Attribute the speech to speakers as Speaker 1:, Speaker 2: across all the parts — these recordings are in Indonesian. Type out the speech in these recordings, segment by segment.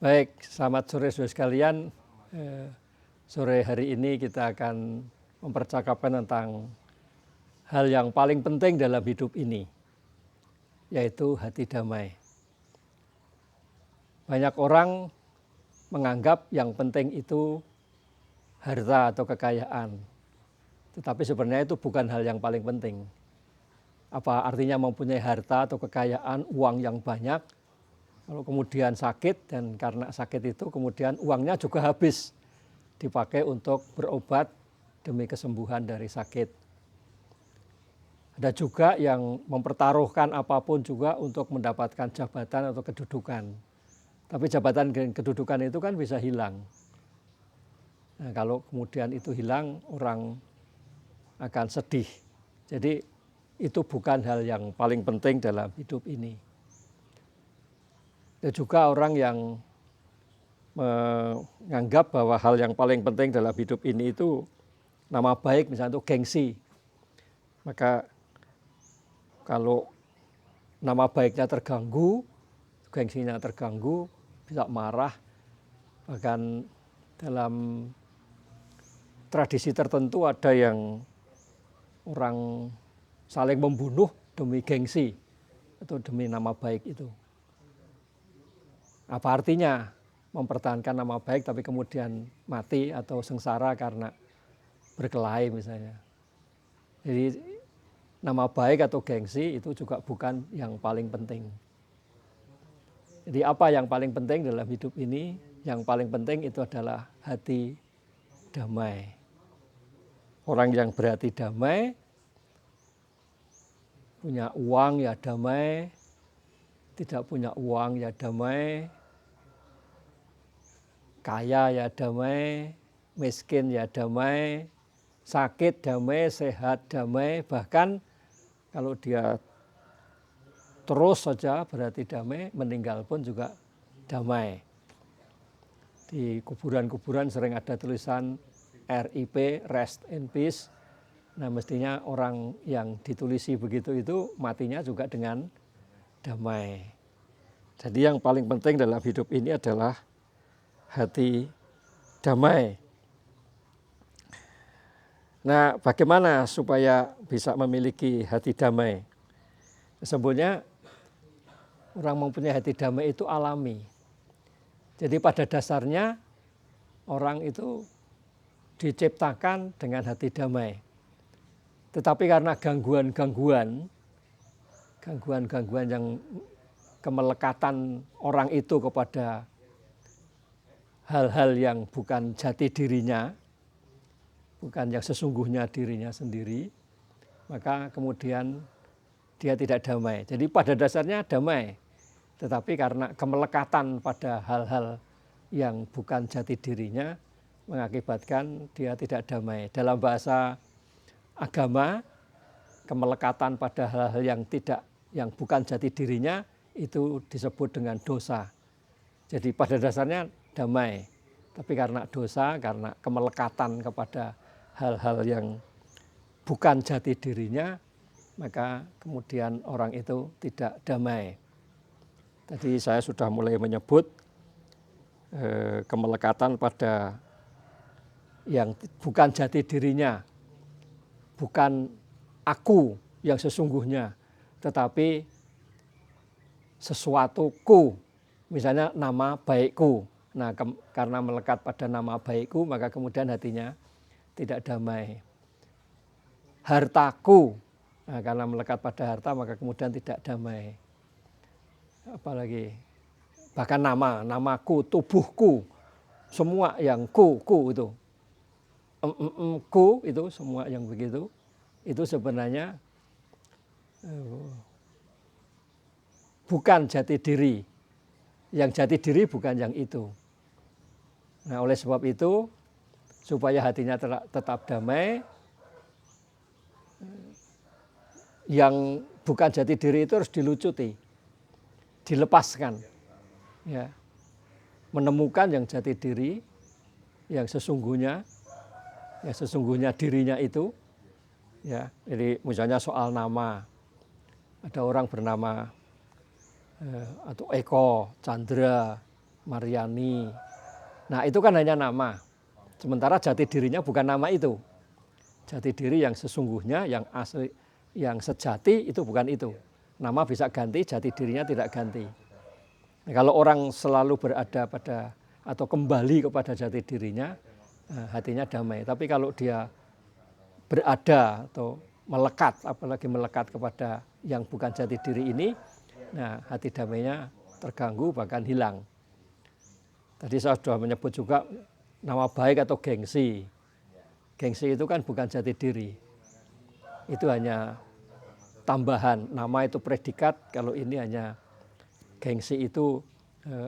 Speaker 1: Baik, selamat sore saudara sekalian. Sore hari ini kita akan mempercakapkan tentang hal yang paling penting dalam hidup ini, yaitu hati damai. Banyak orang menganggap yang penting itu harta atau kekayaan, tetapi sebenarnya itu bukan hal yang paling penting. Apa artinya mempunyai harta atau kekayaan, uang yang banyak, kalau kemudian sakit, dan karena sakit itu kemudian uangnya juga habis dipakai untuk berobat demi kesembuhan dari sakit. Ada juga yang mempertaruhkan apapun juga untuk mendapatkan jabatan atau kedudukan. Tapi jabatan dan kedudukan itu kan bisa hilang. Nah, kalau kemudian itu hilang, orang akan sedih. Jadi itu bukan hal yang paling penting dalam hidup ini. Ada juga orang yang menganggap bahwa hal yang paling penting dalam hidup ini itu nama baik, misalnya itu gengsi. Maka kalau nama baiknya terganggu, gengsinya terganggu, bisa marah. Bahkan dalam tradisi tertentu ada yang orang saling membunuh demi gengsi atau demi nama baik itu. Apa artinya mempertahankan nama baik tapi kemudian mati atau sengsara karena berkelahi misalnya. Jadi nama baik atau gengsi itu juga bukan yang paling penting. Jadi apa yang paling penting dalam hidup ini? Yang paling penting itu adalah hati damai. Orang yang berhati damai, punya uang ya damai, tidak punya uang ya damai, kaya ya damai, miskin ya damai, sakit damai, sehat damai, bahkan kalau dia terus saja berarti damai, meninggal pun juga damai. Di kuburan-kuburan sering ada tulisan RIP, Rest in Peace. Nah, mestinya orang yang ditulisi begitu itu matinya juga dengan damai. Jadi yang paling penting dalam hidup ini adalah hati damai. Nah, bagaimana supaya bisa memiliki hati damai? Sebenarnya orang mempunyai hati damai itu alami. Jadi pada dasarnya orang itu diciptakan dengan hati damai. Tetapi karena gangguan-gangguan yang kemelekatan orang itu kepada hal-hal yang bukan jati dirinya, bukan yang sesungguhnya dirinya sendiri, maka kemudian dia tidak damai. Jadi pada dasarnya damai, tetapi karena kemelekatan pada hal-hal yang bukan jati dirinya, mengakibatkan dia tidak damai. Dalam bahasa agama, kemelekatan pada hal-hal yang bukan jati dirinya itu disebut dengan dosa. Jadi pada dasarnya damai, tapi karena dosa, karena kemelekatan kepada hal-hal yang bukan jati dirinya, maka kemudian orang itu tidak damai. Tadi saya sudah mulai menyebut kemelekatan pada yang bukan jati dirinya, bukan aku yang sesungguhnya, tetapi sesuatuku, misalnya nama baikku. Nah, karena melekat pada nama baikku, maka kemudian hatinya tidak damai. Hartaku, nah, karena melekat pada harta, maka kemudian tidak damai. Apalagi, bahkan namaku, tubuhku, semua yang ku itu. Ku itu semua yang begitu, itu sebenarnya bukan jati diri. Yang jati diri bukan yang itu. Nah, oleh sebab itu, supaya hatinya tetap damai, yang bukan jati diri itu harus dilucuti, dilepaskan, ya, menemukan yang jati diri, yang sesungguhnya dirinya itu, ya. Jadi misalnya soal nama, ada orang bernama atau Eko, Chandra, Mariani. Nah itu kan hanya nama. Sementara jati dirinya bukan nama itu. Jati diri yang sesungguhnya, yang asli, yang sejati itu bukan itu. Nama bisa ganti, jati dirinya tidak ganti. Nah, kalau orang selalu berada pada atau kembali kepada jati dirinya, hatinya damai. Tapi kalau dia berada atau melekat, apalagi melekat kepada yang bukan jati diri ini, nah hati damainya terganggu bahkan hilang. Tadi saya sudah menyebut juga nama baik atau gengsi. Gengsi itu kan bukan jati diri. Itu hanya tambahan, nama itu predikat, kalau ini hanya gengsi itu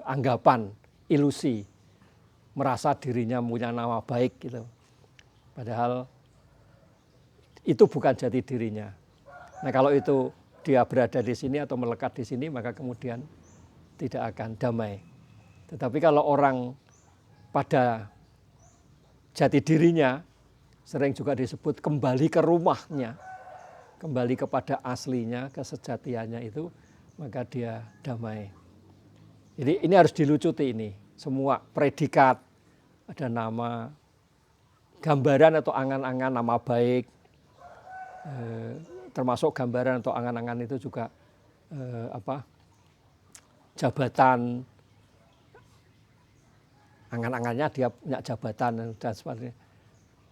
Speaker 1: anggapan, ilusi. Merasa dirinya punya nama baik gitu. Padahal itu bukan jati dirinya. Nah kalau itu dia berada di sini atau melekat di sini, maka kemudian tidak akan damai. Tetapi kalau orang pada jati dirinya, sering juga disebut kembali ke rumahnya, kembali kepada aslinya, kesejatiannya itu, maka dia damai. Jadi ini harus dilucuti ini. Semua predikat, ada nama, gambaran atau angan-angan nama baik, termasuk gambaran atau angan-angan itu juga jabatan, angan-angannya dia punya jabatan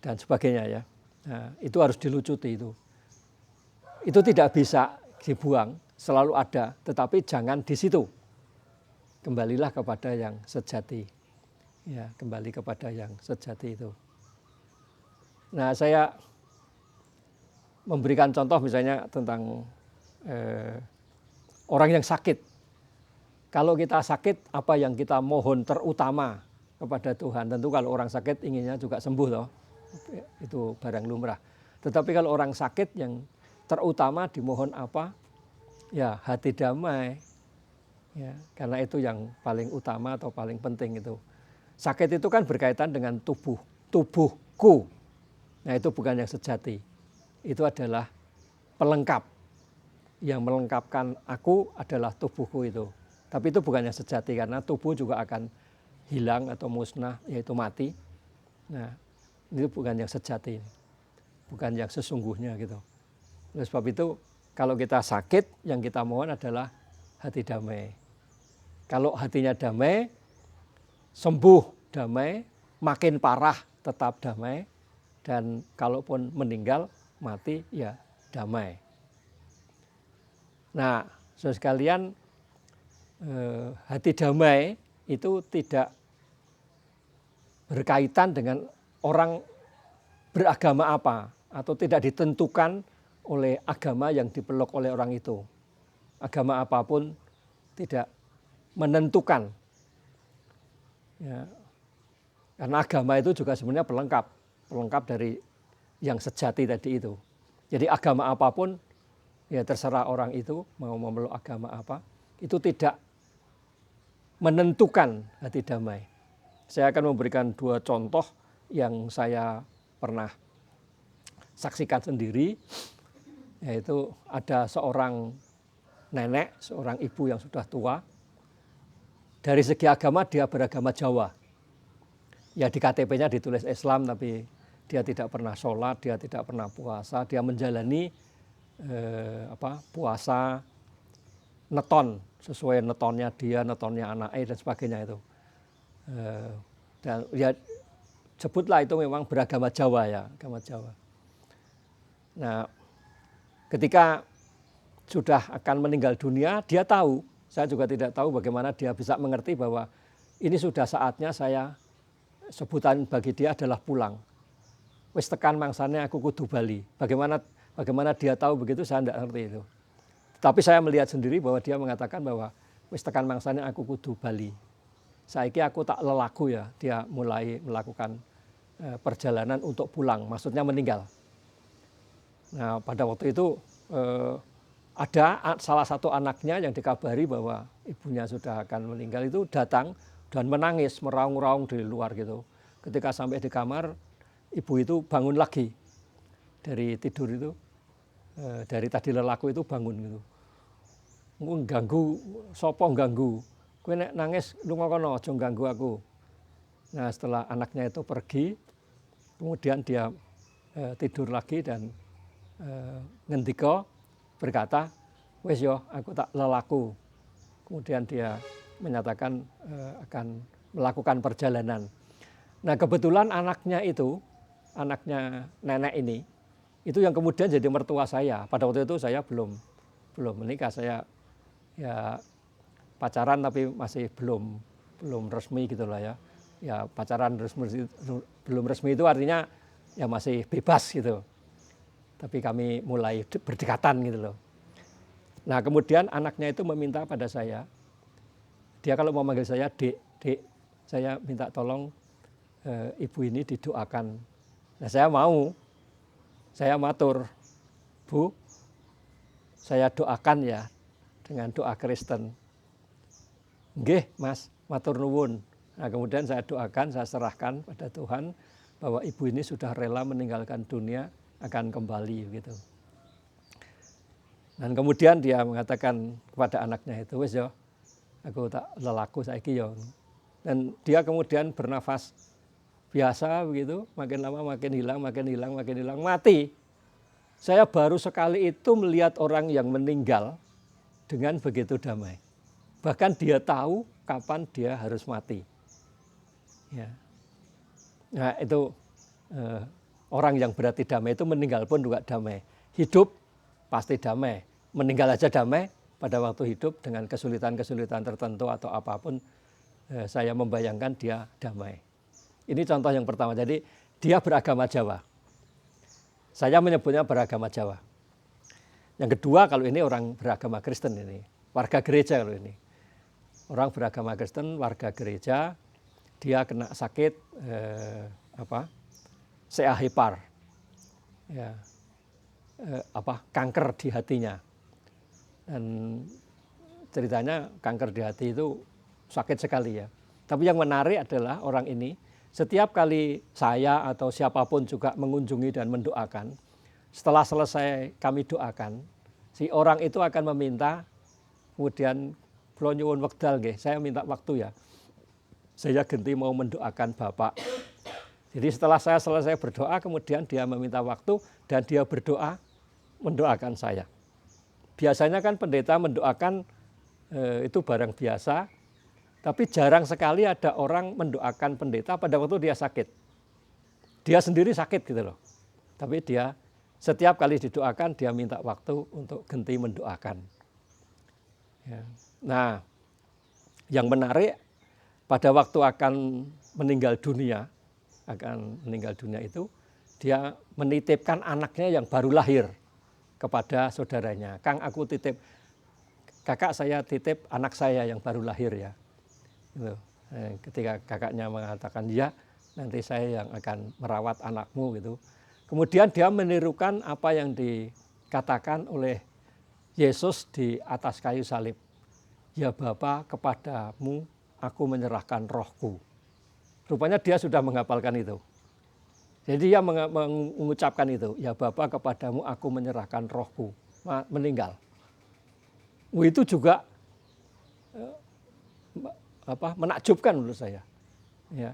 Speaker 1: dan sebagainya ya. Nah, itu harus dilucuti itu. Itu tidak bisa dibuang, selalu ada, tetapi jangan di situ. Kembalilah kepada yang sejati. Ya, kembali kepada yang sejati itu. Nah, saya memberikan contoh misalnya tentang orang yang sakit. Kalau kita sakit, apa yang kita mohon terutama kepada Tuhan? Tentu kalau orang sakit inginnya juga sembuh loh. Itu barang lumrah. Tetapi kalau orang sakit yang terutama dimohon apa? Ya, hati damai. Ya, karena itu yang paling utama atau paling penting itu. Sakit itu kan berkaitan dengan tubuhku. Nah itu bukan yang sejati. Itu adalah pelengkap. Yang melengkapkan aku adalah tubuhku itu. Tapi itu bukan yang sejati karena tubuh juga akan hilang atau musnah, yaitu mati. Nah itu bukan yang sejati. Bukan yang sesungguhnya gitu. Oleh sebab itu kalau kita sakit yang kita mohon adalah hati damai. Kalau hatinya damai, sembuh damai, makin parah tetap damai, dan kalaupun meninggal, mati ya damai. Nah, saudara sekalian, hati damai itu tidak berkaitan dengan orang beragama apa, atau tidak ditentukan oleh agama yang dipeluk oleh orang itu. Agama apapun tidak menentukan. Ya. Karena agama itu juga sebenarnya pelengkap dari yang sejati tadi itu. Jadi agama apapun, ya terserah orang itu mau memeluk agama apa, itu tidak menentukan hati damai. Saya akan memberikan 2 contoh yang saya pernah saksikan sendiri, yaitu ada seorang nenek, seorang ibu yang sudah tua. Dari segi agama dia beragama Jawa. Ya di KTP-nya ditulis Islam, tapi dia tidak pernah sholat, dia tidak pernah puasa, dia menjalani puasa neton sesuai netonnya dia, netonnya anaknya dan sebagainya itu. Dan ya sebutlah itu memang beragama Jawa ya, agama Jawa. Nah, ketika sudah akan meninggal dunia, dia tahu. Saya juga tidak tahu bagaimana dia bisa mengerti bahwa ini sudah saatnya saya, sebutan bagi dia adalah pulang. Wis tekan mangsane aku kudu bali. Bagaimana dia tahu begitu saya tidak ngerti itu. Tapi saya melihat sendiri bahwa dia mengatakan bahwa wis tekan mangsane aku kudu bali. Saiki aku tak lelaku ya. Dia mulai melakukan perjalanan untuk pulang, maksudnya meninggal. Nah pada waktu itu ada salah satu anaknya yang dikabari bahwa ibunya sudah akan meninggal itu datang dan menangis, meraung-raung di luar gitu. Ketika sampai di kamar, ibu itu bangun lagi dari tidur itu, dari tadi lelaku itu bangun gitu. Ganggu, sopo ganggu. kowe nek nangis lunga kono aja ganggu aku. Nah setelah anaknya itu pergi, kemudian dia tidur lagi dan ngendika berkata, wis yo aku tak lelaku. Kemudian dia menyatakan akan melakukan perjalanan. Nah kebetulan anaknya itu, anaknya nenek ini, itu yang kemudian jadi mertua saya. Pada waktu itu saya belum menikah, saya ya pacaran tapi masih belum resmi gitu lah ya. Ya pacaran belum resmi itu artinya ya masih bebas gitu. Tapi kami mulai berdekatan gitu loh. Nah kemudian anaknya itu meminta pada saya, dia kalau mau manggil saya dek, saya minta tolong ibu ini didoakan. Nah saya mau, saya matur, Bu, saya doakan ya dengan doa Kristen. Nggih Mas, matur nuwun. Nah kemudian saya doakan, saya serahkan pada Tuhan bahwa ibu ini sudah rela meninggalkan dunia, akan kembali gitu. Dan kemudian dia mengatakan kepada anaknya itu, wis yo, aku tak lelaku saiki yo. Dan dia kemudian bernafas biasa begitu, makin lama makin hilang, mati. Saya baru sekali itu melihat orang yang meninggal dengan begitu damai. Bahkan dia tahu kapan dia harus mati. Ya. Nah itu orang yang berarti damai itu meninggal pun juga damai. Hidup pasti damai. Meninggal aja damai pada waktu hidup dengan kesulitan-kesulitan tertentu atau apapun saya membayangkan dia damai. Ini contoh yang pertama. Jadi dia beragama Jawa. Saya menyebutnya beragama Jawa. Yang kedua kalau ini orang beragama Kristen ini. Warga gereja kalau ini. Orang beragama Kristen, warga gereja. Dia kena sakit CA hepar. Ya. Kanker di hatinya. Dan ceritanya kanker di hati itu sakit sekali ya. Tapi yang menarik adalah orang ini setiap kali saya atau siapapun juga mengunjungi dan mendoakan, setelah selesai kami doakan, si orang itu akan meminta, kemudian kula nyuwun wekdal nggih, saya minta waktu ya. Saya ganti mau mendoakan Bapak. Jadi setelah saya selesai berdoa, kemudian dia meminta waktu dan dia berdoa mendoakan saya. Biasanya kan pendeta mendoakan itu barang biasa, tapi jarang sekali ada orang mendoakan pendeta pada waktu dia sakit. Dia sendiri sakit gitu loh. Tapi dia setiap kali didoakan dia minta waktu untuk ganti mendoakan. Ya. Nah, yang menarik pada waktu akan meninggal dunia itu dia menitipkan anaknya yang baru lahir kepada saudaranya. Kang, aku titip, kakak saya titip anak saya yang baru lahir ya. Gitu. Ketika kakaknya mengatakan ya, nanti saya yang akan merawat anakmu gitu. Kemudian dia menirukan apa yang dikatakan oleh Yesus di atas kayu salib. Ya Bapa, kepadamu aku menyerahkan rohku. Rupanya dia sudah menghafalkan itu. Jadi dia mengucapkan itu, ya Bapa, kepadamu aku menyerahkan rohku, meninggal. Itu juga menakjubkan menurut saya. Ya.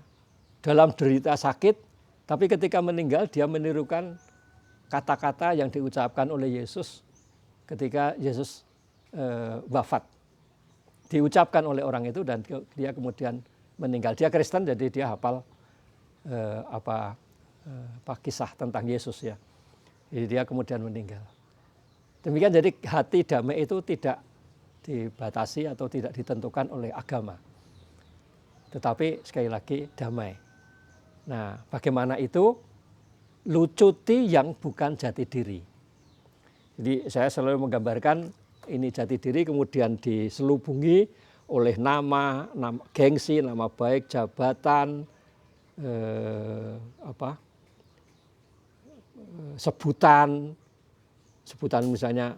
Speaker 1: Dalam derita sakit, tapi ketika meninggal dia menirukan kata-kata yang diucapkan oleh Yesus ketika Yesus wafat. Diucapkan oleh orang itu dan dia kemudian meninggal. Dia Kristen jadi dia hafal kisah tentang Yesus ya. Jadi dia kemudian meninggal. Demikian jadi hati damai itu tidak dibatasi atau tidak ditentukan oleh agama. Tetapi sekali lagi damai. Nah, bagaimana itu? Lucuti yang bukan jati diri. Jadi saya selalu menggambarkan ini jati diri kemudian diselubungi oleh nama gengsi, nama baik, jabatan, sebutan misalnya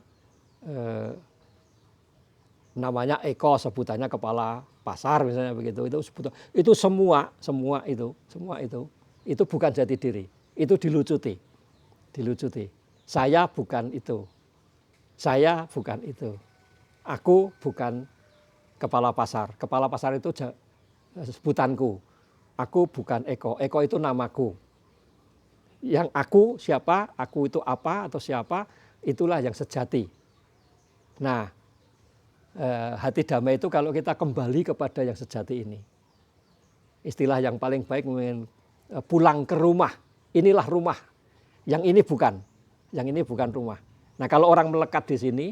Speaker 1: namanya Eko, sebutannya kepala pasar misalnya begitu, itu semua itu bukan jati diri, itu dilucuti. Saya bukan itu, aku bukan kepala pasar. Kepala pasar itu sebutanku. Aku bukan Eko. Eko itu namaku. Yang aku siapa, aku itu apa atau siapa, itulah yang sejati. Nah, hati damai itu kalau kita kembali kepada yang sejati ini. Istilah yang paling baik pulang ke rumah. Inilah rumah. Yang ini bukan. Yang ini bukan rumah. Nah, kalau orang melekat di sini,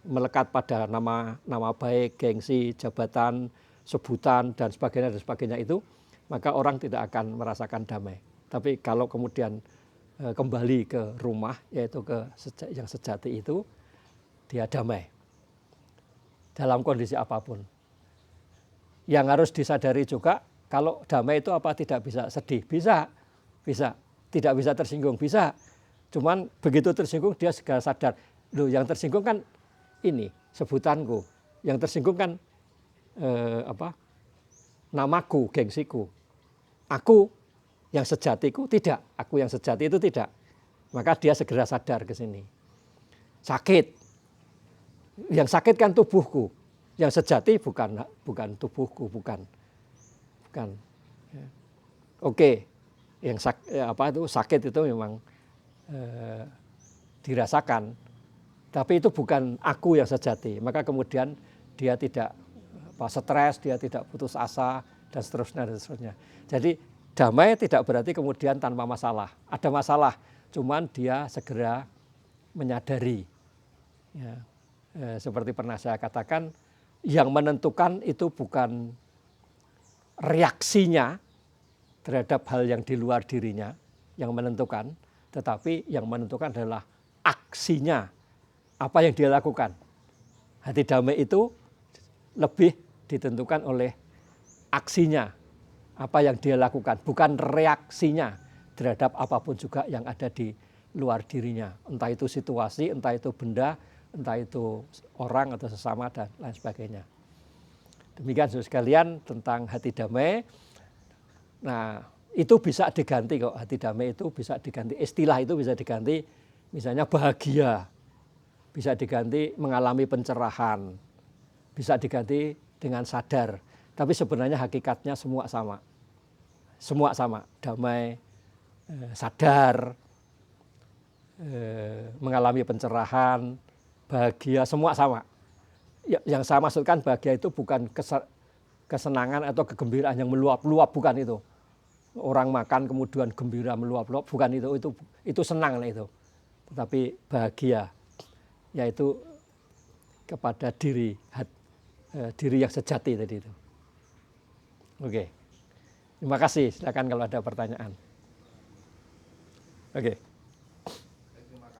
Speaker 1: melekat pada nama baik, gengsi, jabatan, sebutan dan sebagainya itu, maka orang tidak akan merasakan damai. Tapi kalau kemudian kembali ke rumah, yaitu ke yang sejati itu, dia damai dalam kondisi apapun. Yang harus disadari juga, kalau damai itu apa tidak bisa sedih? Bisa. Tidak bisa tersinggung, bisa. Cuman begitu tersinggung dia segera sadar, loh yang tersinggung kan ini sebutanku, yang tersinggung kan namaku, gengsiku. Aku yang sejatiku tidak, aku yang sejati itu tidak. Maka dia segera sadar ke sini. Sakit. Yang sakit kan tubuhku. Yang sejati bukan tubuhku, bukan. Oke. Yang sakit itu memang dirasakan. Tapi itu bukan aku yang sejati. Maka kemudian dia tidak stres, dia tidak putus asa dan seterusnya. Jadi damai tidak berarti kemudian tanpa masalah. Ada masalah, cuman dia segera menyadari. Ya, seperti pernah saya katakan, yang menentukan itu bukan reaksinya terhadap hal yang di luar dirinya yang menentukan, tetapi yang menentukan adalah aksinya, apa yang dia lakukan. Hati damai itu lebih ditentukan oleh aksinya, apa yang dia lakukan, bukan reaksinya terhadap apapun juga yang ada di luar dirinya. Entah itu situasi, entah itu benda, entah itu orang atau sesama dan lain sebagainya. Demikian saudara sekalian tentang hati damai. Nah, itu bisa diganti kok, hati damai itu bisa diganti, istilah itu bisa diganti misalnya bahagia, bisa diganti mengalami pencerahan, bisa diganti dengan sadar. Tapi sebenarnya hakikatnya semua sama. Semua sama, damai, sadar, mengalami pencerahan, bahagia, semua sama. Yang saya maksudkan bahagia itu bukan kesenangan atau kegembiraan yang meluap-luap, bukan itu. Orang makan kemudian gembira meluap-luap, bukan itu senang lah itu. Tetapi bahagia, yaitu kepada diri yang sejati tadi itu. Oke. Terima kasih, silakan kalau ada pertanyaan. Oke.